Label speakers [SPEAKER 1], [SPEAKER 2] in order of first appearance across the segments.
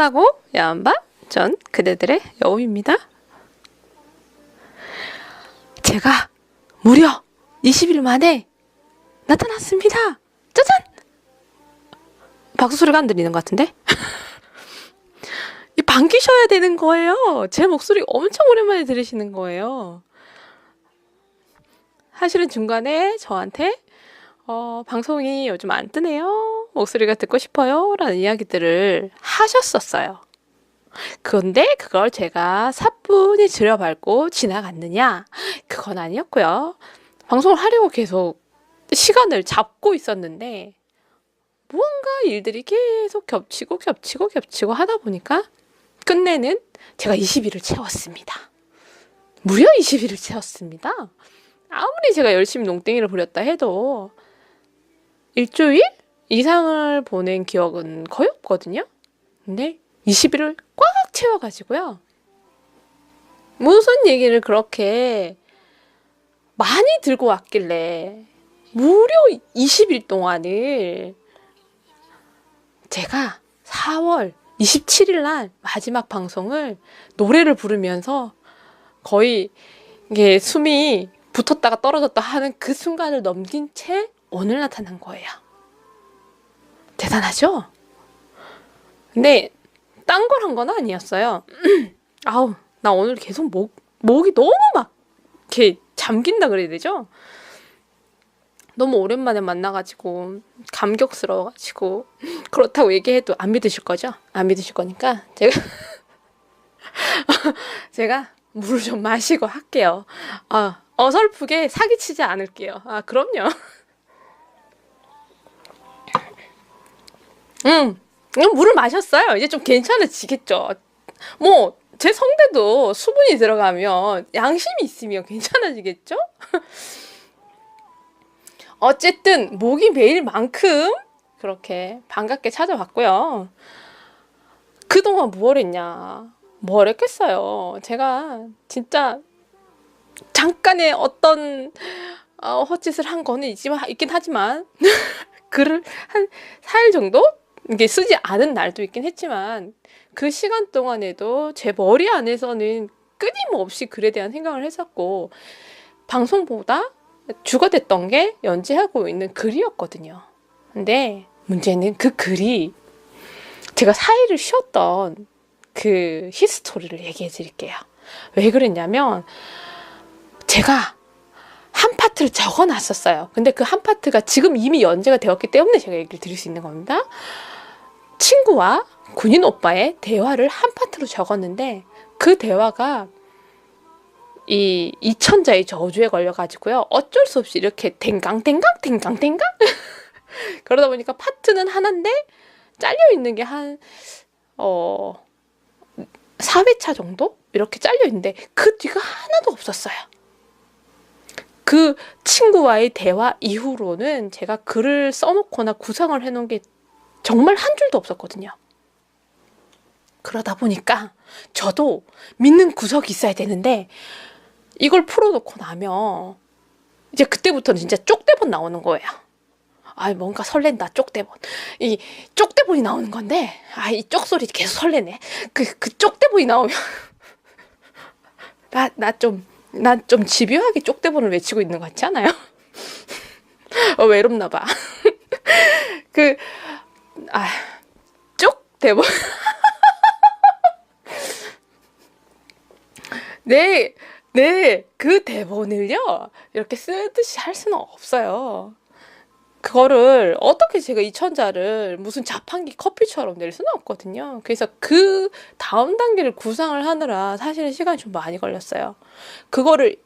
[SPEAKER 1] 환하고 야한 밤, 전 그대들의 여우입니다. 제가 무려 20일 만에 나타났습니다. 짜잔! 박수 소리가 안 들리는 것 같은데? 반기셔야 되는 거예요. 제 목소리 엄청 오랜만에 들으시는 거예요. 사실은 중간에 저한테 방송이 요즘 안 뜨네요. 목소리가 듣고 싶어요. 라는 이야기들을 하셨었어요. 그런데 그걸 제가 사뿐히 들여밟고 지나갔느냐? 그건 아니었고요. 방송을 하려고 계속 시간을 잡고 있었는데 무언가 일들이 계속 겹치고 하다 보니까 끝내는 제가 20일을 채웠습니다. 무려 20일을 채웠습니다. 아무리 제가 열심히 농땡이를 부렸다 해도 일주일 이상을 보낸 기억은 거의 없거든요. 근데 20일을 꽉 채워가지고요. 무슨 얘기를 그렇게 많이 들고 왔길래 무려 20일 동안을 제가 4월 27일 날 마지막 방송을 노래를 부르면서 거의 이게 숨이 붙었다가 떨어졌다 하는 그 순간을 넘긴 채 오늘 나타난 거예요. 대단하죠? 근데 딴 걸 한 건 아니었어요. 아우, 나 오늘 계속 목이 너무 막 이렇게 잠긴다 그래야 되죠? 너무 오랜만에 만나가지고 감격스러워가지고 그렇다고 얘기해도 안 믿으실 거죠? 안 믿으실 거니까 제가 물을 좀 마시고 할게요. 어설프게 사기치지 않을게요. 그럼요. 물을 마셨어요. 이제 좀 괜찮아지겠죠. 뭐 제 성대도 수분이 들어가면 양심이 있으면 괜찮아지겠죠? 어쨌든 목이 메일 만큼 그렇게 반갑게 찾아왔고요. 그동안 뭘 했냐? 뭘 했겠어요. 제가 진짜 잠깐의 어떤 헛짓을 한 거는 있긴 하지만 글을 한 4일 정도? 이게 쓰지 않은 날도 있긴 했지만 그 시간 동안에도 제 머리 안에서는 끊임없이 글에 대한 생각을 했었고 방송보다 주가 됐던 게 연재하고 있는 글이었거든요. 근데 문제는 그 글이 제가 4일을 쉬었던 그 히스토리를 얘기해 드릴게요. 왜 그랬냐면 제가 한 파트를 적어 놨었어요. 근데 그 한 파트가 지금 이미 연재가 되었기 때문에 제가 얘기를 드릴 수 있는 겁니다. 친구와 군인 오빠의 대화를 한 파트로 적었는데 그 대화가 이 이천자의 저주에 걸려가지고요. 어쩔 수 없이 이렇게 댕강댕강 그러다 보니까 파트는 하나인데 잘려있는 게 한 4회차 정도? 이렇게 잘려있는데 그 뒤가 하나도 없었어요. 그 친구와의 대화 이후로는 제가 글을 써놓거나 구상을 해놓은 게 정말 한 줄도 없었거든요. 그러다 보니까 저도 믿는 구석이 있어야 되는데 이걸 풀어놓고 나면 이제 그때부터는 진짜 쪽대본 나오는 거예요. 뭔가 설렌다, 쪽대본. 이 쪽대본이 나오는 건데 이 쪽소리 계속 설레네. 그 쪽대본이 나오면 난 좀 집요하게 쪽대본을 외치고 있는 것 같지 않아요? 외롭나 봐. 쪽대본. 네, 그 대본을요, 이렇게 쓰듯이 할 수는 없어요. 그거를 어떻게 제가 이천자를 무슨 자판기 커피처럼 낼 수는 없거든요. 그래서 그 다음 단계를 구상을 하느라 사실은 시간이 좀 많이 걸렸어요. 그거를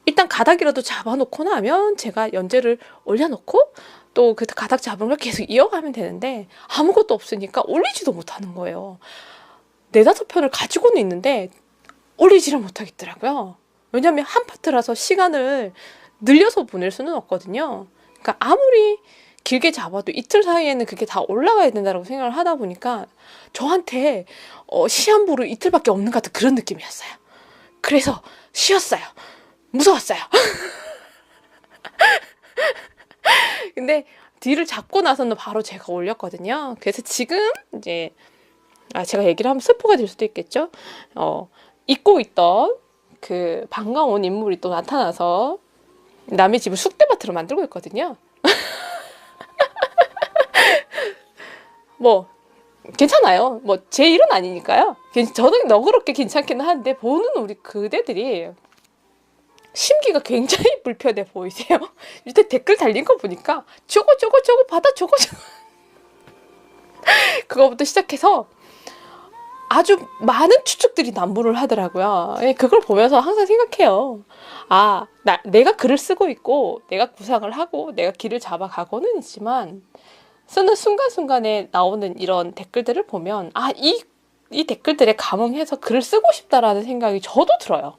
[SPEAKER 1] 일단 가닥이라도 잡아놓고 나면 제가 연재를 올려놓고 또 그 가닥 잡은 걸 계속 이어가면 되는데 아무것도 없으니까 올리지도 못하는 거예요. 4-5편을 가지고는 있는데 올리지를 못하겠더라고요. 왜냐면 한 파트라서 시간을 늘려서 보낼 수는 없거든요. 그러니까 아무리 길게 잡아도 이틀 사이에는 그게 다 올라가야 된다고 생각을 하다 보니까 저한테 시한부로 이틀밖에 없는 것 같은 그런 느낌이었어요. 그래서 쉬었어요. 무서웠어요. 근데 뒤를 잡고 나서는 바로 제가 올렸거든요. 그래서 지금 이제 제가 얘기를 하면 스포가 될 수도 있겠죠. 잊고 있던 그 반가운 인물이 또 나타나서 남의 집을 쑥대밭으로 만들고 있거든요. 뭐 괜찮아요. 뭐 제 일은 아니니까요. 저는 너그럽게 괜찮기는 한데 보는 우리 그대들이 심기가 굉장히 불편해 보이세요. 밑에 댓글 달린 거 보니까 저거 받아 저거 그거부터 시작해서 아주 많은 추측들이 난무를 하더라고요. 그걸 보면서 항상 생각해요. 내가 글을 쓰고 있고 내가 구상을 하고 내가 길을 잡아가고는 있지만 쓰는 순간순간에 나오는 이런 댓글들을 보면 이 댓글들에 감흥해서 글을 쓰고 싶다라는 생각이 저도 들어요.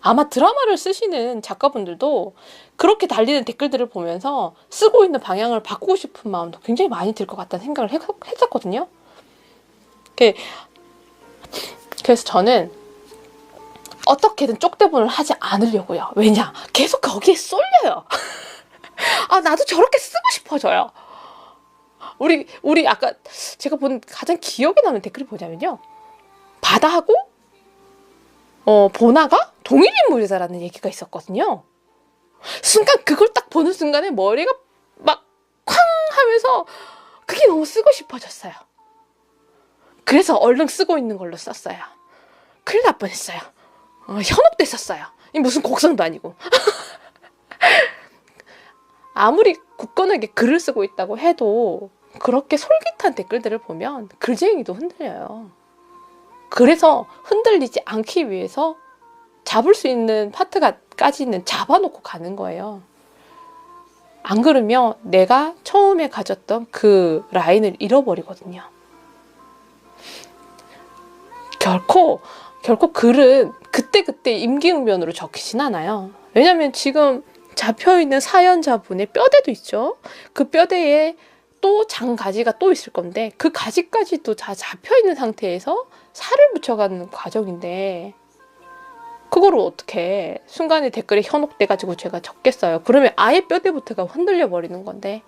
[SPEAKER 1] 아마 드라마를 쓰시는 작가분들도 그렇게 달리는 댓글들을 보면서 쓰고 있는 방향을 바꾸고 싶은 마음도 굉장히 많이 들 것 같다는 생각을 했었거든요. 그래서 저는 어떻게든 쪽대본을 하지 않으려고요. 왜냐? 계속 거기에 쏠려요. 나도 저렇게 쓰고 싶어져요. 우리 아까 제가 본 가장 기억에 남는 댓글이 뭐냐면요. 바다하고 보나가 동일 인물이다라는 얘기가 있었거든요. 순간 그걸 딱 보는 순간에 머리가 막 쾅 하면서 그게 너무 쓰고 싶어졌어요. 그래서 얼른 쓰고 있는 걸로 썼어요. 큰일 날 뻔했어요. 현혹됐었어요. 무슨 곡성도 아니고. 아무리 굳건하게 글을 쓰고 있다고 해도 그렇게 솔깃한 댓글들을 보면 글쟁이도 흔들려요. 그래서 흔들리지 않기 위해서 잡을 수 있는 파트까지는 잡아놓고 가는 거예요. 안 그러면 내가 처음에 가졌던 그 라인을 잃어버리거든요. 결코 글은 그때그때 임기응변으로 적히진 않아요. 왜냐면 지금 잡혀있는 사연자분의 뼈대도 있죠. 그 뼈대에 또 장가지가 또 있을 건데 그 가지까지도 다 잡혀있는 상태에서 살을 붙여가는 과정인데 그거를 어떻게 순간에 댓글에 현혹돼가지고 제가 적겠어요. 그러면 아예 뼈대부터가 흔들려 버리는 건데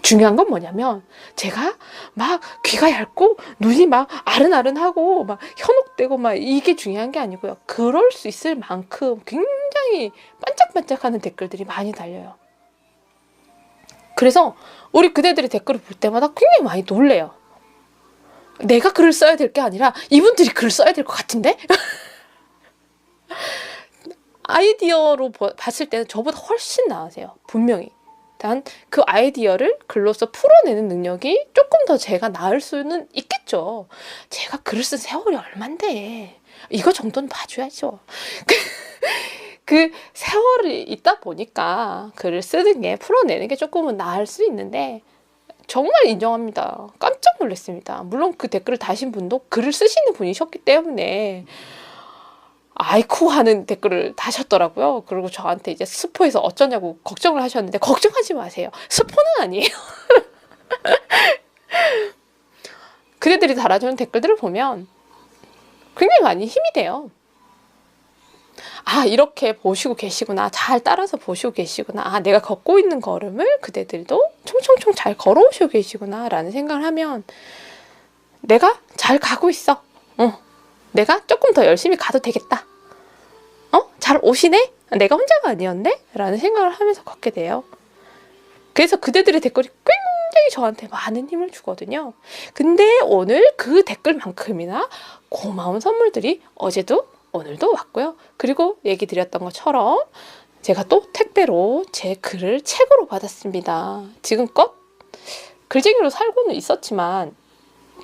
[SPEAKER 1] 중요한 건 뭐냐면 제가 막 귀가 얇고 눈이 막 아른아른하고 막 현혹되고 막 이게 중요한 게 아니고요. 그럴 수 있을 만큼 굉장히 반짝반짝하는 댓글들이 많이 달려요. 그래서 우리 그대들의 댓글을 볼 때마다 굉장히 많이 놀래요. 내가 글을 써야 될 게 아니라 이분들이 글을 써야 될 것 같은데? 아이디어로 봤을 때는 저보다 훨씬 나으세요. 분명히. 단 그 아이디어를 글로써 풀어내는 능력이 조금 더 제가 나을 수는 있겠죠. 제가 글을 쓴 세월이 얼만데 이거 정도는 봐줘야죠. 그 세월이 있다 보니까 글을 쓰는 게 풀어내는 게 조금은 나을 수 있는데 정말 인정합니다. 깜짝 놀랐습니다. 물론 그 댓글을 다신 분도 글을 쓰시는 분이셨기 때문에 아이쿠 하는 댓글을 다셨더라고요. 그리고 저한테 이제 스포해서 어쩌냐고 걱정을 하셨는데 걱정하지 마세요. 스포는 아니에요. 그대들이 달아주는 댓글들을 보면 굉장히 많이 힘이 돼요. 이렇게 보시고 계시구나. 잘 따라서 보시고 계시구나. 내가 걷고 있는 걸음을 그대들도 총총총 잘 걸어오시고 계시구나 라는 생각을 하면 내가 잘 가고 있어. 내가 조금 더 열심히 가도 되겠다. 잘 오시네? 내가 혼자가 아니었네? 라는 생각을 하면서 걷게 돼요. 그래서 그대들의 댓글이 굉장히 저한테 많은 힘을 주거든요. 근데 오늘 그 댓글만큼이나 고마운 선물들이 어제도 오늘도 왔고요. 그리고 얘기 드렸던 것처럼 제가 또 택배로 제 글을 책으로 받았습니다. 지금껏 글쟁이로 살고는 있었지만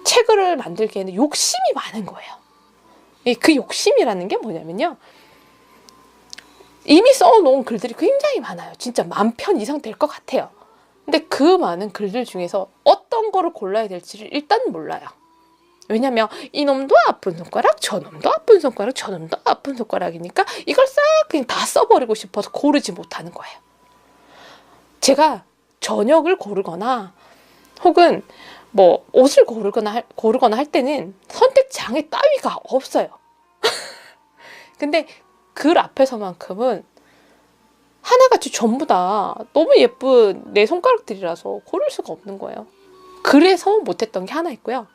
[SPEAKER 1] 책을 만들기에는 욕심이 많은 거예요. 그 욕심이라는 게 뭐냐면요. 이미 써놓은 글들이 굉장히 많아요. 진짜 10,000편 이상 될 것 같아요. 근데 그 많은 글들 중에서 어떤 거를 골라야 될지를 일단 몰라요. 왜냐면 이놈도 아픈 손가락, 저놈도 아픈 손가락, 저놈도 아픈 손가락이니까 이걸 싹 그냥 다 써버리고 싶어서 고르지 못하는 거예요. 제가 저녁을 고르거나 혹은 뭐 옷을 고르거나 할 때는 선택장애 따위가 없어요. 근데 글 앞에서만큼은 하나같이 전부 다 너무 예쁜 내 손가락들이라서 고를 수가 없는 거예요. 그래서 못했던 게 하나 있고요.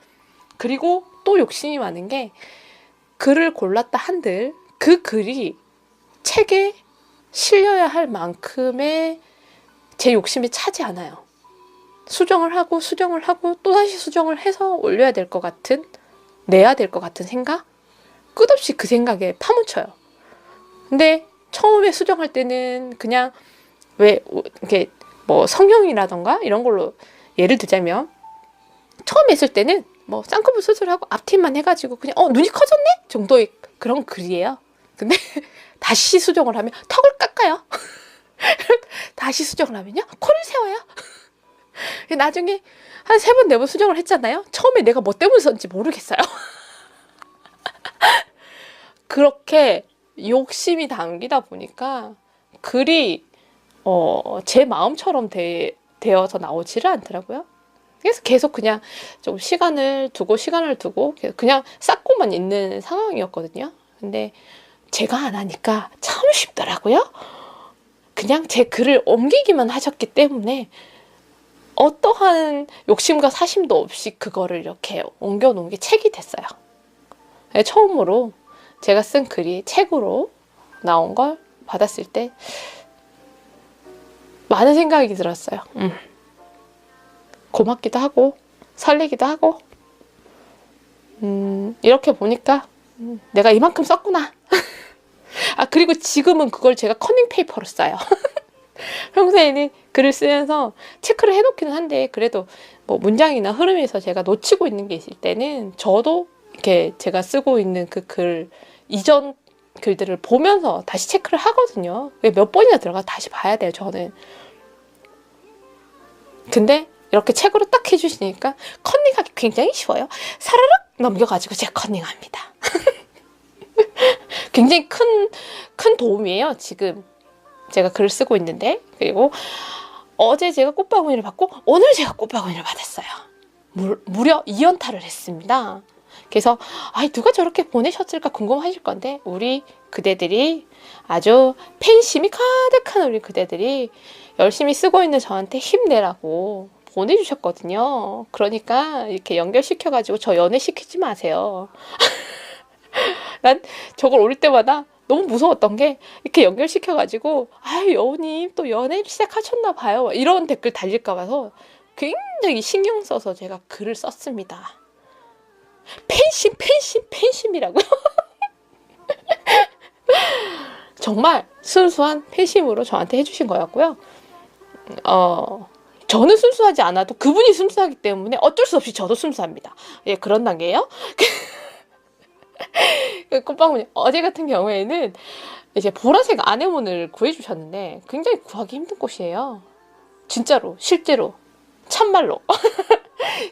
[SPEAKER 1] 그리고 또 욕심이 많은 게 글을 골랐다 한들 그 글이 책에 실려야 할 만큼의 제 욕심이 차지 않아요. 수정을 하고 또다시 수정을 해서 올려야 될 것 같은, 내야 될 것 같은 생각? 끝없이 그 생각에 파묻혀요. 근데 처음에 수정할 때는 그냥 왜 이렇게 뭐 성형이라던가 이런 걸로 예를 들자면 처음 했을 때는 뭐 쌍꺼풀 수술하고 앞팀만 해가지고 그냥 눈이 커졌네? 정도의 그런 글이에요. 근데 다시 수정을 하면 턱을 깎아요. 다시 수정을 하면요 코를 세워요. 나중에 한 3번, 4번 수정을 했잖아요. 처음에 내가 뭐 때문에 썼는지 모르겠어요. 그렇게 욕심이 담기다 보니까 글이 제 마음처럼 되어서 나오지를 않더라고요. 그래서 계속 그냥 좀 시간을 두고 그냥 쌓고만 있는 상황이었거든요. 근데 제가 안 하니까 참 쉽더라고요. 그냥 제 글을 옮기기만 하셨기 때문에 어떠한 욕심과 사심도 없이 그거를 이렇게 옮겨놓은 게 책이 됐어요. 처음으로 제가 쓴 글이 책으로 나온 걸 받았을 때 많은 생각이 들었어요. 고맙기도 하고 설레기도 하고 이렇게 보니까 내가 이만큼 썼구나. 그리고 지금은 그걸 제가 커닝 페이퍼로 써요. 평소에는 글을 쓰면서 체크를 해놓기는 한데 그래도 뭐 문장이나 흐름에서 제가 놓치고 있는 게 있을 때는 저도 이렇게 제가 쓰고 있는 그 글 이전 글들을 보면서 다시 체크를 하거든요. 몇 번이나 들어가 다시 봐야 돼요, 저는. 근데 이렇게 책으로 딱 해주시니까 컨닝하기 굉장히 쉬워요. 사르륵 넘겨가지고 제가 컨닝합니다. 굉장히 큰 도움이에요, 지금. 제가 글을 쓰고 있는데. 그리고 어제 제가 꽃바구니를 받고 오늘 제가 꽃바구니를 받았어요. 무려 2연타를 했습니다. 그래서 누가 저렇게 보내셨을까 궁금하실 건데 우리 그대들이 아주 팬심이 가득한 우리 그대들이 열심히 쓰고 있는 저한테 힘내라고 보내주셨거든요. 그러니까 이렇게 연결시켜가지고 저 연애시키지 마세요. 난 저걸 올릴 때마다 너무 무서웠던 게 이렇게 연결시켜가지고 여우님 또 연애 시작하셨나 봐요 이런 댓글 달릴까 봐서 굉장히 신경 써서 제가 글을 썼습니다. 팬심이라고요? 정말 순수한 팬심으로 저한테 해주신 거였고요. 저는 순수하지 않아도 그분이 순수하기 때문에 어쩔 수 없이 저도 순수합니다. 예, 그런 단계예요. 꽃바구니 어제 같은 경우에는 이제 보라색 아네모네를 구해주셨는데 굉장히 구하기 힘든 꽃이에요. 진짜로 실제로 참말로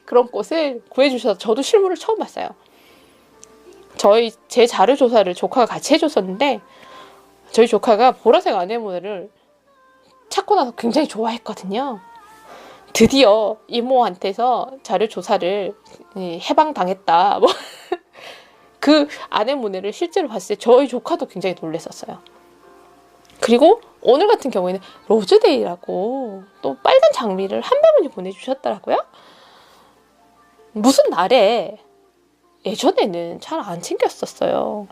[SPEAKER 1] 그런 꽃을 구해주셔서 저도 실물을 처음 봤어요. 제 자료 조사를 조카가 같이 해줬었는데 저희 조카가 보라색 아네모네를 찾고 나서 굉장히 좋아했거든요. 드디어 이모한테서 자료 조사를 해방당했다. 그 아네모네를 실제로 봤을 때 저희 조카도 굉장히 놀랐었어요. 그리고 오늘 같은 경우에는 로즈데이라고 또 빨간 장미를 한 바구니 보내주셨더라고요. 무슨 날에 예전에는 잘 안 챙겼었어요.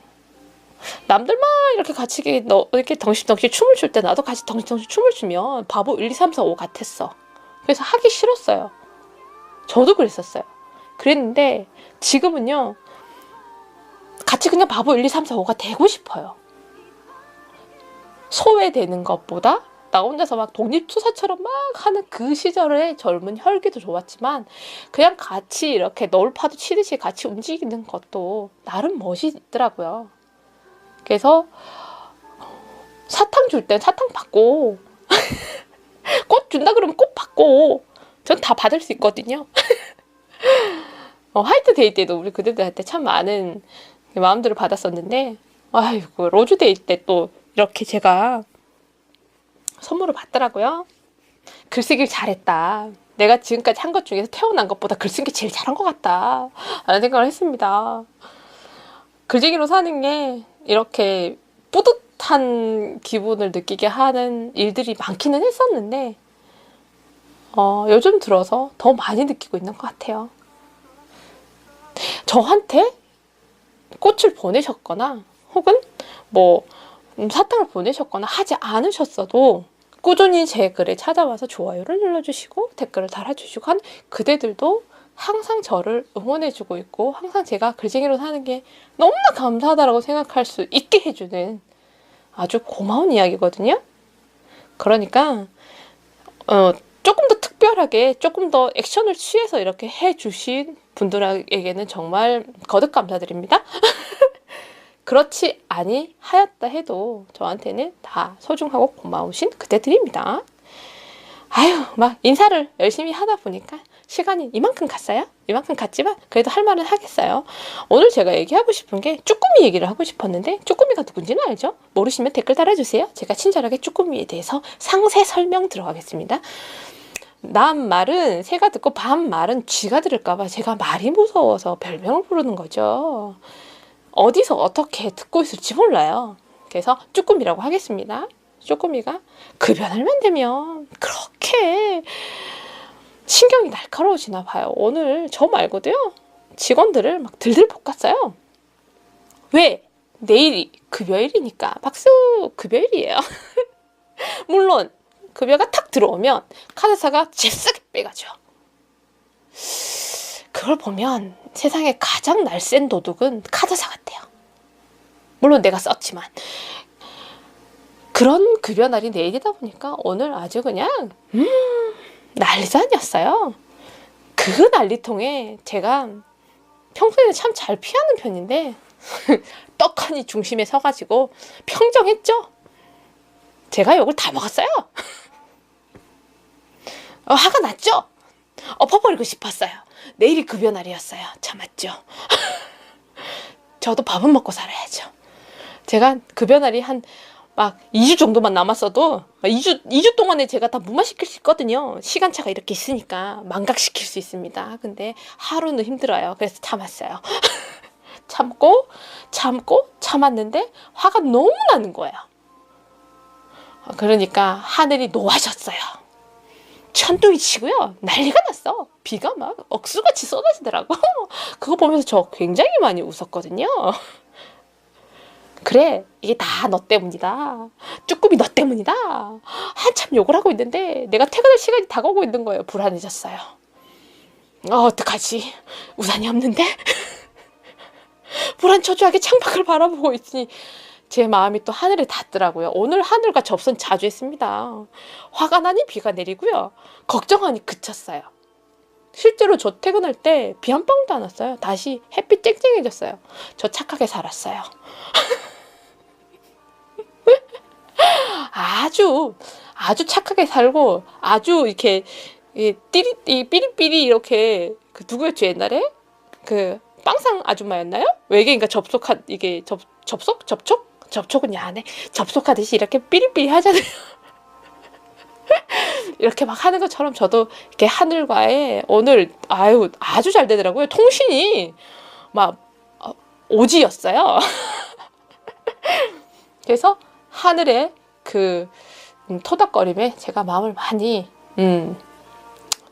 [SPEAKER 1] 남들만 이렇게 같이 이렇게 덩실덩실 춤을 출 때 나도 같이 덩실덩실 춤을 추면 바보 1, 2, 3, 4, 5 같았어. 그래서 하기 싫었어요. 저도 그랬었어요. 그랬는데 지금은요. 같이 그냥 바보 1, 2, 3, 4, 5가 되고 싶어요. 소외되는 것보다 나 혼자서 막 독립투사처럼 막 하는 그 시절의 젊은 혈기도 좋았지만 그냥 같이 이렇게 너울파도 치듯이 같이 움직이는 것도 나름 멋이 있더라고요. 그래서 사탕 줄 땐 사탕 받고 꽃 준다 그러면 꽃 받고 전 다 받을 수 있거든요. 화이트데이 때도 우리 그대들한테 참 많은 마음들을 받았었는데 아이고 로즈데이 때 또 이렇게 제가 선물을 받더라고요. 글쓰기를 잘했다. 내가 지금까지 한 것 중에서 태어난 것보다 글쓰기 제일 잘한 것 같다. 라는 생각을 했습니다. 글쟁이로 사는 게 이렇게 뿌듯한 기분을 느끼게 하는 일들이 많기는 했었는데 요즘 들어서 더 많이 느끼고 있는 것 같아요. 저한테 꽃을 보내셨거나 혹은 뭐 사탕을 보내셨거나 하지 않으셨어도 꾸준히 제 글에 찾아와서 좋아요를 눌러주시고 댓글을 달아주시고 한 그대들도 항상 저를 응원해주고 있고 항상 제가 글쟁이로 사는 게 너무나 감사하다고 생각할 수 있게 해주는 아주 고마운 이야기거든요. 그러니까 조금 더 특별하게 조금 더 액션을 취해서 이렇게 해주신 분들에게는 정말 거듭 감사드립니다. 그렇지 아니하였다 해도 저한테는 다 소중하고 고마우신 그대들입니다. 아유, 막 인사를 열심히 하다 보니까 시간이 이만큼 갔어요. 이만큼 갔지만 그래도 할 말은 하겠어요. 오늘 제가 얘기하고 싶은 게 쭈꾸미 얘기를 하고 싶었는데 쭈꾸미가 누군지는 알죠? 모르시면 댓글 달아주세요. 제가 친절하게 쭈꾸미에 대해서 상세 설명 들어가겠습니다. 남 말은 새가 듣고 밤 말은 쥐가 들을까봐 제가 말이 무서워서 별명을 부르는 거죠. 어디서 어떻게 듣고 있을지 몰라요. 그래서 쭈꾸미라고 하겠습니다. 쭈꾸미가 급여날만 되면 그렇게 신경이 날카로워지나 봐요. 오늘 저 말고도요. 직원들을 막 들들 볶았어요. 왜? 내일이 급여일이니까. 박수! 급여일이에요. 물론 급여가 탁 들어오면 카드사가 잽싸게 빼가죠. 그걸 보면 세상에 가장 날쌘 도둑은 카드사 같아요. 물론 내가 썼지만. 그런 급여날이 내일이다 보니까 오늘 아주 그냥 난리도 아니었어요. 그 난리통에 제가 평소에는 참 잘 피하는 편인데 떡하니 중심에 서가지고 평정했죠. 제가 욕을 다 먹었어요. 화가 났죠. 엎어버리고 싶었어요. 내일이 급여날이었어요. 참았죠. 저도 밥은 먹고 살아야죠. 제가 급여날이 한 막 2주 정도만 남았어도 2주 동안에 제가 다 무마시킬 수 있거든요. 시간차가 이렇게 있으니까 망각시킬 수 있습니다. 근데 하루는 힘들어요. 그래서 참았어요. 참고 참았는데 화가 너무 나는 거예요. 그러니까 하늘이 노하셨어요. 천둥이 치고요. 난리가 났어. 비가 막 억수같이 쏟아지더라고. 그거 보면서 저 굉장히 많이 웃었거든요. 그래, 이게 다 너 때문이다. 쭈꾸미 너 때문이다. 한참 욕을 하고 있는데 내가 퇴근할 시간이 다가오고 있는 거예요. 불안해졌어요. 어떡하지? 우산이 없는데? 불안초조하게 창밖을 바라보고 있으니 제 마음이 또 하늘에 닿더라고요. 오늘 하늘과 접선 자주 했습니다. 화가 나니 비가 내리고요. 걱정하니 그쳤어요. 실제로 저 퇴근할 때 비 한 방울도 안 왔어요. 다시 햇빛 쨍쨍해졌어요. 저 착하게 살았어요. 아주 착하게 살고 아주 이렇게 삐리삐리 이렇게 그 누구였죠 옛날에 그 빵상 아줌마였나요? 외계인과 접속한 이게 접촉은 야 안 해. 접속하듯이 이렇게 삐리삐리 하잖아요. 이렇게 막 하는 것처럼 저도 이렇게 하늘과의 오늘 아주 잘 되더라고요. 통신이 막 오지였어요. 그래서 하늘의 그 토닥거림에 제가 마음을 많이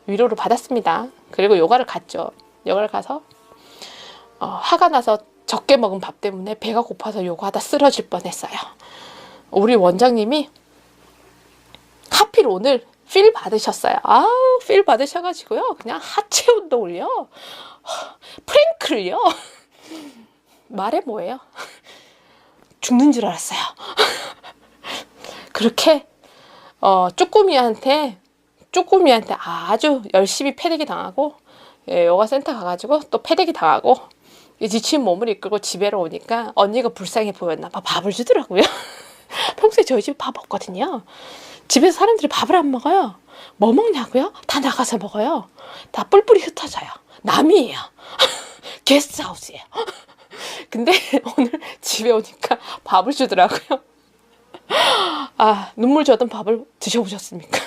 [SPEAKER 1] 위로를 받았습니다. 그리고 요가를 갔죠. 요가를 가서 화가 나서 적게 먹은 밥 때문에 배가 고파서 요가하다 쓰러질 뻔했어요. 우리 원장님이 하필 오늘 필 받으셨어요. 필 받으셔가지고요. 그냥 하체 운동을요. 프랭크를요. 말해 뭐예요? 죽는 줄 알았어요. 그렇게 쭈꾸미한테 아주 열심히 패대기 당하고 요가 센터 가가지고 또 패대기 당하고 지친 몸을 이끌고 집에로 오니까 언니가 불쌍해 보였나 봐. 밥을 주더라고요. 평소에 저희 집에 밥 없거든요. 집에서 사람들이 밥을 안 먹어요. 뭐 먹냐고요? 다 나가서 먹어요. 다 뿔뿔이 흩어져요. 남이에요. 게스트하우스예요. 근데 오늘 집에 오니까 밥을 주더라고요. 눈물 젖은 밥을 드셔보셨습니까?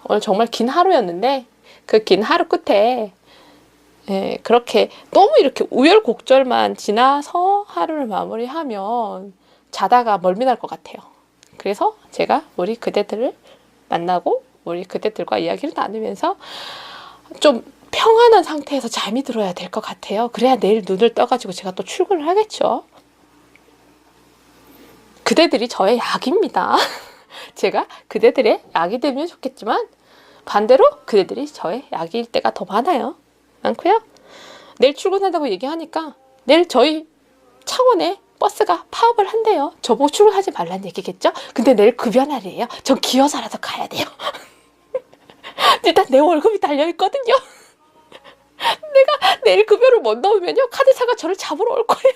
[SPEAKER 1] 오늘 정말 긴 하루였는데 그 긴 하루 끝에 그렇게 너무 이렇게 우열곡절만 지나서 하루를 마무리하면 자다가 멀미 날 것 같아요. 그래서 제가 우리 그대들을 만나고 우리 그대들과 이야기를 나누면서 좀 평안한 상태에서 잠이 들어야 될 것 같아요. 그래야 내일 눈을 떠가지고 제가 또 출근을 하겠죠. 그대들이 저의 약입니다. 제가 그대들의 약이 되면 좋겠지만 반대로 그대들이 저의 약일 때가 더 많고요. 내일 출근한다고 얘기하니까 내일 저희 창원에 버스가 파업을 한대요. 저보고 출근하지 말란 얘기겠죠? 근데 내일 급여 날이에요. 전 기어서라도 가야 돼요. 일단 내 월급이 달려있거든요. 내가 내일 급여를 못 넣으면요, 카드사가 저를 잡으러 올 거예요.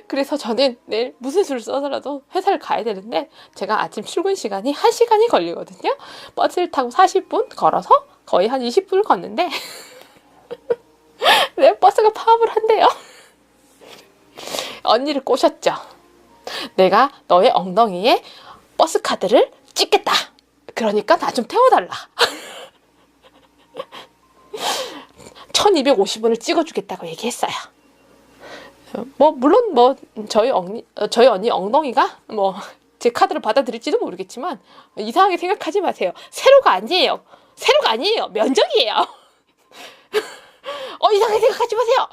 [SPEAKER 1] 그래서 저는 내일 무슨 수를 써서라도 회사를 가야 되는데 제가 아침 출근 시간이 1시간이 걸리거든요. 버스를 타고 40분 걸어서 거의 한 20분을 걷는데 내 버스가 파업을 한대요. 언니를 꼬셨죠. 내가 너의 엉덩이에 버스 카드를 찍겠다. 그러니까 나 좀 태워달라. 1250원을 찍어주겠다고 얘기했어요. 물론 저희 언니 엉덩이가 제 카드를 받아들일지도 모르겠지만 이상하게 생각하지 마세요. 세로가 아니에요. 면적이에요. 이상하게 생각하지 마세요.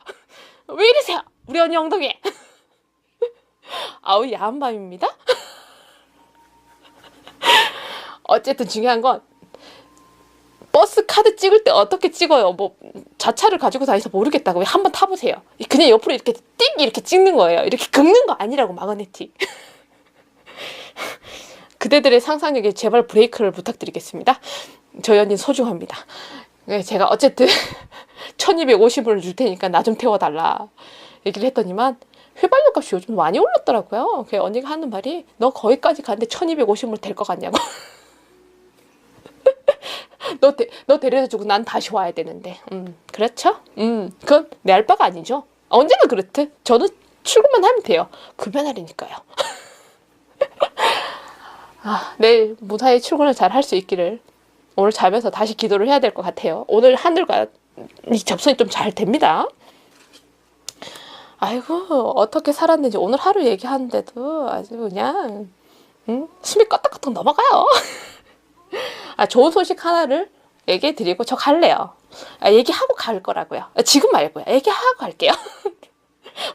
[SPEAKER 1] 왜 이러세요? 우리 언니 엉덩이. 아우, 야한 밤입니다. 어쨌든 중요한 건 버스 카드 찍을 때 어떻게 찍어요? 자차를 가지고 다니서 모르겠다고 한번 타보세요. 그냥 옆으로 이렇게 띡 이렇게 찍는 거예요. 이렇게 긁는 거 아니라고, 마그네틱. 그대들의 상상력에 제발 브레이크를 부탁드리겠습니다. 저희 언니는 소중합니다. 제가 어쨌든 1250원을 줄 테니까 나 좀 태워달라 얘기를 했더니만 휘발유 값이 요즘 많이 올랐더라고요. 언니가 하는 말이 너 거기까지 가는데 1250원 될 것 같냐고. 너 데려다 주고 난 다시 와야 되는데. 그렇죠? 그건 내 할 바가 아니죠. 언제나 그렇듯 저는 출근만 하면 돼요. 급여날이니까요. 내일 무사히 출근을 잘 할 수 있기를 오늘 자면서 다시 기도를 해야 될 것 같아요. 오늘 하늘과 접선이 좀 잘 됩니다. 아이고, 어떻게 살았는지 오늘 하루 얘기하는데도 아주 그냥 숨이 껐덕껐덕 넘어가요. 좋은 소식 하나를 얘기해 드리고 저 갈래요. 얘기하고 갈 거라고요. 지금 말고요. 얘기하고 갈게요.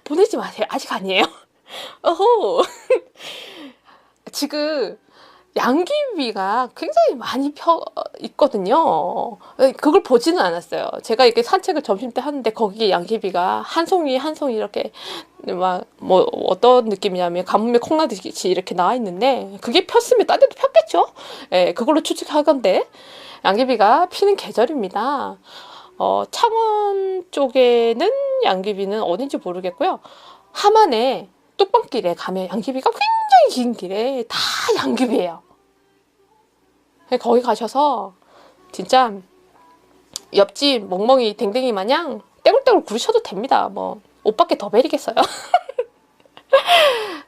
[SPEAKER 1] 보내지 마세요. 아직 아니에요. 어호. 지금 양귀비가 굉장히 많이 펴 있거든요. 그걸 보지는 않았어요. 제가 이렇게 산책을 점심 때 하는데 거기에 양귀비가 한 송이 한 송이 이렇게 어떤 느낌이냐면 가뭄에 콩나듯이 이렇게 나와 있는데 그게 폈으면 딴 데도 폈겠죠. 그걸로 추측하건데 양귀비가 피는 계절입니다. 창원 쪽에는 양귀비는 어딘지 모르겠고요. 함안에 뚝방길에 가면 양귀비가 굉장히 긴 길에 다 양귀비예요. 거기 가셔서 진짜 옆집 멍멍이 댕댕이 마냥 떼굴떼굴 구르셔도 됩니다. 옷밖에 더 베리겠어요.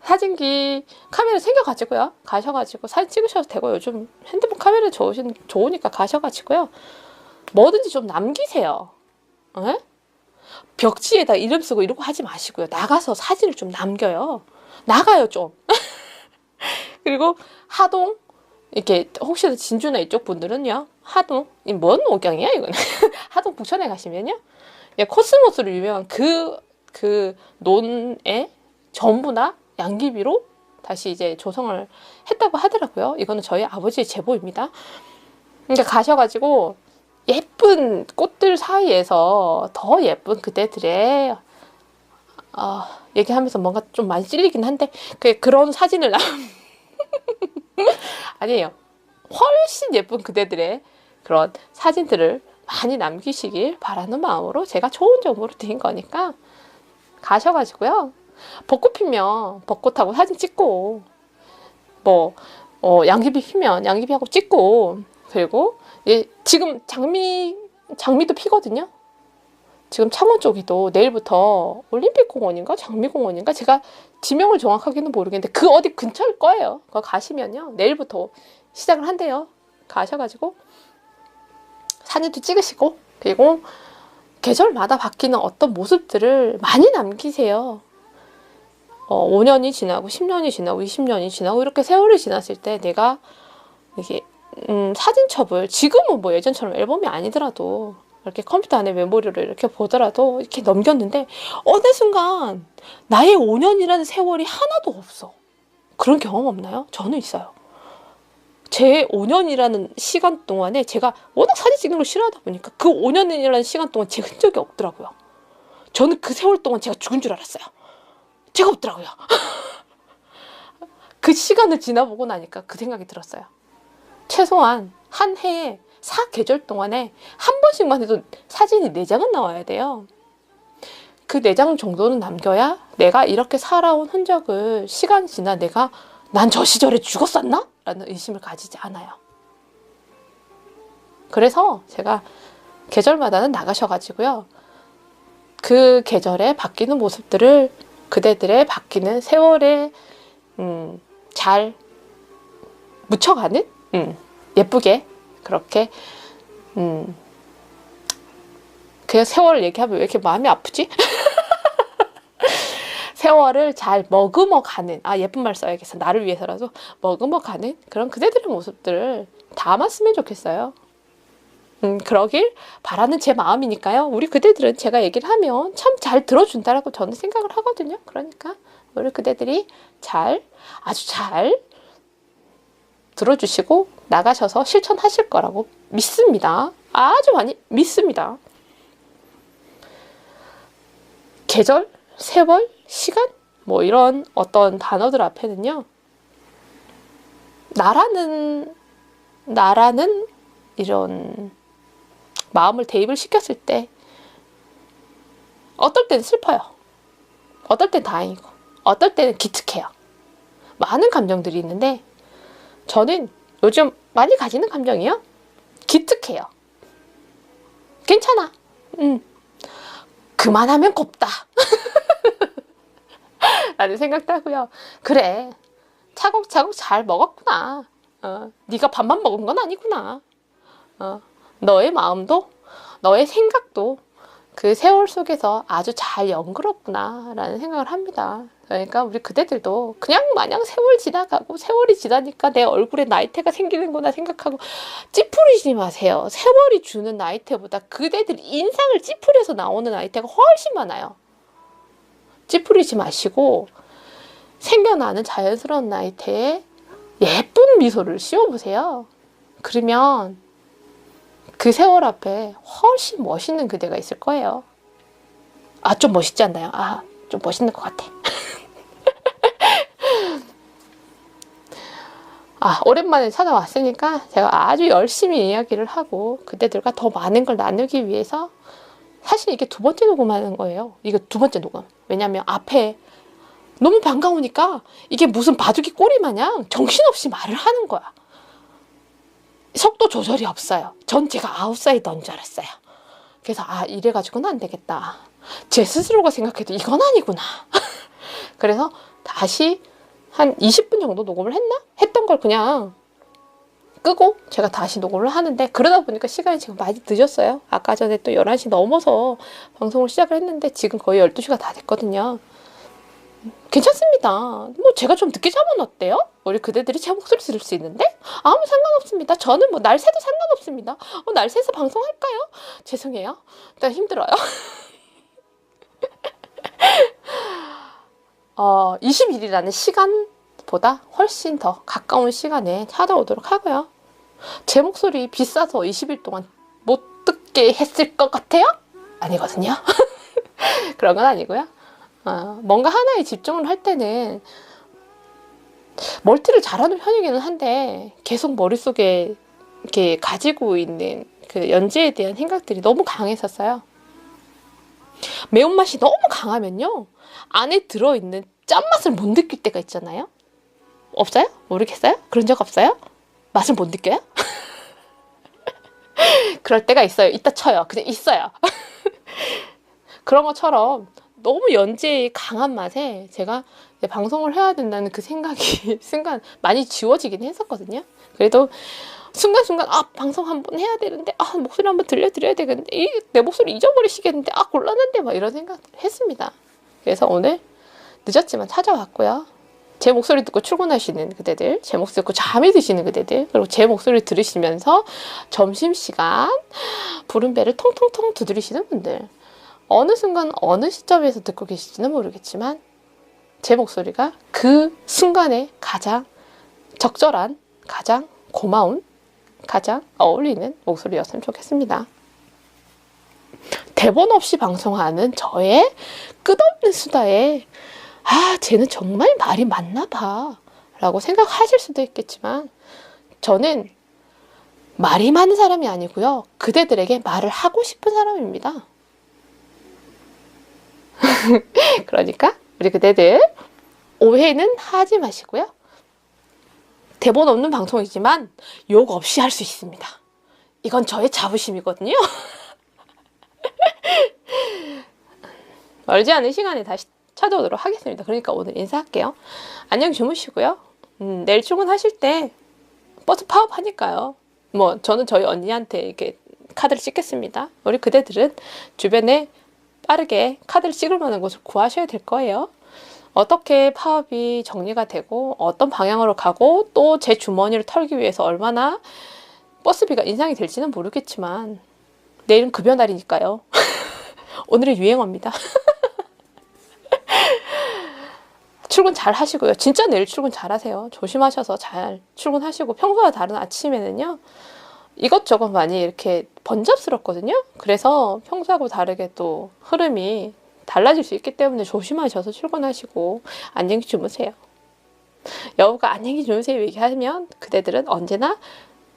[SPEAKER 1] 사진기 카메라 챙겨가지고요. 가셔가지고 사진 찍으셔도 되고 요즘 핸드폰 카메라 좋으니까 가셔가지고요. 뭐든지 좀 남기세요. 벽지에다 이름 쓰고 이러고 하지 마시고요. 나가서 사진을 좀 남겨요. 나가요 좀. 그리고 하동 이렇게 혹시 진주나 이쪽 분들은요. 하동 뭔 오경이야 이거는. 하동 북촌에 가시면요. 코스모스로 유명한 그 논에 전부나 양귀비로 다시 이제 조성을 했다고 하더라고요. 이거는 저희 아버지의 제보입니다. 그러니까 가셔가지고 예쁜 꽃들 사이에서 더 예쁜 그대들의 얘기하면서 뭔가 좀 많이 찔리긴 한데 그런 사진을 아니에요. 훨씬 예쁜 그대들의 그런 사진들을 많이 남기시길 바라는 마음으로 제가 좋은 정보를 드린 거니까 가셔가지고요. 벚꽃 피면 벚꽃하고 사진 찍고 양귀비 피면 양귀비하고 찍고 그리고 지금 장미도 피거든요. 지금 창원 쪽이도 내일부터 올림픽공원인가 장미공원인가 제가 지명을 정확하게는 모르겠는데 그 어디 근처일 거예요. 그거 가시면요. 내일부터 시작을 한대요. 가셔가지고 사진도 찍으시고 그리고 계절마다 바뀌는 어떤 모습들을 많이 남기세요. 5년이 지나고 10년이 지나고 20년이 지나고 이렇게 세월이 지났을 때 내가 이게 사진첩을 지금은 뭐 예전처럼 앨범이 아니더라도 이렇게 컴퓨터 안에 메모리를 이렇게 보더라도 이렇게 넘겼는데 어느 순간 나의 5년이라는 세월이 하나도 없어. 그런 경험 없나요? 저는 있어요. 제 5년이라는 시간 동안에 제가 워낙 사진 찍는 걸 싫어하다 보니까 그 5년이라는 시간 동안 제 흔적이 없더라고요. 저는 그 세월 동안 제가 죽은 줄 알았어요. 제가 없더라고요. 그 시간을 지나보고 나니까 그 생각이 들었어요. 최소한 한 해에 4계절 동안에 한 번씩만 해도 사진이 4장은 나와야 돼요. 그 4장 정도는 남겨야 내가 이렇게 살아온 흔적을 시간이 지나 내가 난 저 시절에 죽었었나? 라는 의심을 가지지 않아요. 그래서 제가 계절마다는 나가셔가지고요. 그 계절에 바뀌는 모습들을 그대들의 바뀌는 세월에 잘 묻혀가는 예쁘게 그렇게 그 세월을 얘기하면 왜 이렇게 마음이 아프지? 세월을 잘 머금어 가는 예쁜 말 써야겠어. 나를 위해서라도 머금어 가는 그런 그대들의 모습들을 담았으면 좋겠어요. 그러길 바라는 제 마음이니까요. 우리 그대들은 제가 얘기를 하면 참 잘 들어준다라고 저는 생각을 하거든요. 그러니까 우리 그대들이 아주 잘 들어주시고 나가셔서 실천하실 거라고 믿습니다. 아주 많이 믿습니다. 계절, 세월, 시간 뭐 이런 어떤 단어들 앞에는요. 나라는 이런 마음을 대입을 시켰을 때 어떨 때는 슬퍼요. 어떨 땐 다행이고 어떨 때는 기특해요. 많은 감정들이 있는데 저는 요즘 많이 가지는 감정이요. 기특해요. 괜찮아. 그만하면 곱다. 라는 생각도 하고요. 그래. 차곡차곡 잘 먹었구나. 네가 밥만 먹은 건 아니구나. 너의 마음도 너의 생각도 그 세월 속에서 아주 잘 연결었구나 라는 생각을 합니다. 그러니까 우리 그대들도 그냥 마냥 세월 지나가고 세월이 지나니까 내 얼굴에 나이테가 생기는구나 생각하고 찌푸리지 마세요. 세월이 주는 나이테보다 그대들 인상을 찌푸려서 나오는 나이테가 훨씬 많아요. 찌푸리지 마시고 생겨나는 자연스러운 나이테에 예쁜 미소를 씌워보세요. 그러면 그 세월 앞에 훨씬 멋있는 그대가 있을 거예요. 좀 멋있지 않나요? 좀 멋있는 것 같아. 오랜만에 찾아왔으니까 제가 아주 열심히 이야기를 하고 그대들과 더 많은 걸 나누기 위해서 사실 이게 2번째 녹음하는 거예요. 이거 2번째 녹음. 왜냐면 앞에 너무 반가우니까 이게 무슨 바둑이 꼬리 마냥 정신없이 말을 하는 거야. 속도 조절이 없어요. 전 제가 아웃사이더인 줄 알았어요. 그래서 이래가지고는 안 되겠다. 제 스스로가 생각해도 이건 아니구나. 그래서 다시 한 20분 정도 녹음을 했던 걸 그냥 끄고 제가 다시 녹음을 하는데 그러다 보니까 시간이 지금 많이 늦었어요. 아까 전에 또 11시 넘어서 방송을 시작을 했는데 지금 거의 12시가 다 됐거든요. 괜찮습니다. 뭐 제가 좀 늦게 자면 어때요? 우리 그대들이 제 목소리 들을 수 있는데 아무 상관없습니다. 저는 뭐 날 새도 상관없습니다. 날 새서 방송할까요? 죄송해요. 일단 힘들어요. 20일이라는 시간보다 훨씬 더 가까운 시간에 찾아오도록 하고요. 제 목소리 비싸서 20일 동안 못 듣게 했을 것 같아요? 아니거든요. 그런 건 아니고요. 뭔가 하나에 집중을 할 때는 멀티를 잘하는 편이기는 한데 계속 머릿속에 이렇게 가지고 있는 그 연재에 대한 생각들이 너무 강했었어요. 매운맛이 너무 강하면요. 안에 들어있는 짠맛을 못 느낄 때가 있잖아요. 없어요? 모르겠어요? 그런 적 없어요? 맛을 못 느껴요? 그럴 때가 있어요. 이따 쳐요. 그냥 있어요. 그런 것처럼 너무 연재의 강한 맛에 제가 방송을 해야 된다는 그 생각이 순간 많이 지워지긴 했었거든요. 그래도 순간순간 방송 한번 해야 되는데 목소리 한번 들려드려야 되겠는데 내 목소리 잊어버리시겠는데 곤란한데 막 이런 생각을 했습니다. 그래서 오늘 늦었지만 찾아왔고요. 제 목소리 듣고 출근하시는 그대들, 제 목소리 듣고 잠이 드시는 그대들, 그리고 제 목소리 들으시면서 점심시간 부른 배를 통통통 두드리시는 분들, 어느 순간 어느 시점에서 듣고 계실지는 모르겠지만 제 목소리가 그 순간에 가장 적절한, 가장 고마운, 가장 어울리는 목소리였으면 좋겠습니다. 대본 없이 방송하는 저의 끝없는 수다에 쟤는 정말 말이 많나 봐 라고 생각하실 수도 있겠지만 저는 말이 많은 사람이 아니고요. 그대들에게 말을 하고 싶은 사람입니다. 그러니까 우리 그대들 오해는 하지 마시고요. 대본 없는 방송이지만 욕 없이 할 수 있습니다. 이건 저의 자부심이거든요. 멀지 않은 시간에 다시 찾아오도록 하겠습니다. 그러니까 오늘 인사할게요. 안녕 주무시고요. 내일 출근하실 때 버스 파업하니까요. 저는 저희 언니한테 이렇게 카드를 찍겠습니다. 우리 그대들은 주변에 빠르게 카드를 찍을 만한 곳을 구하셔야 될 거예요. 어떻게 파업이 정리가 되고 어떤 방향으로 가고 또 제 주머니를 털기 위해서 얼마나 버스비가 인상이 될지는 모르겠지만 내일은 급여 날이니까요. 오늘의 유행어입니다. 출근 잘 하시고요. 진짜 내일 출근 잘 하세요. 조심하셔서 잘 출근하시고 평소와 다른 아침에는요. 이것저것 많이 이렇게 번잡스럽거든요. 그래서 평소하고 다르게 또 흐름이 달라질 수 있기 때문에 조심하셔서 출근하시고 안녕히 주무세요. 여우가 안녕히 주무세요 얘기하면 그대들은 언제나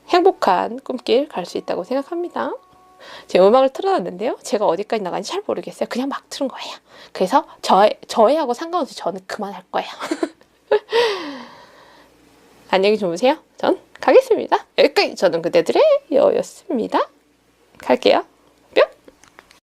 [SPEAKER 1] 행복한 꿈길 갈 수 있다고 생각합니다. 제가 음악을 틀어놨는데요. 제가 어디까지 나가는지 잘 모르겠어요. 그냥 막 틀은 거예요. 그래서 저애하고 상관없이 저는 그만할 거예요. 안녕히 주무세요. 전 가겠습니다. 여기까지 저는 그대들의 여우였습니다. 갈게요.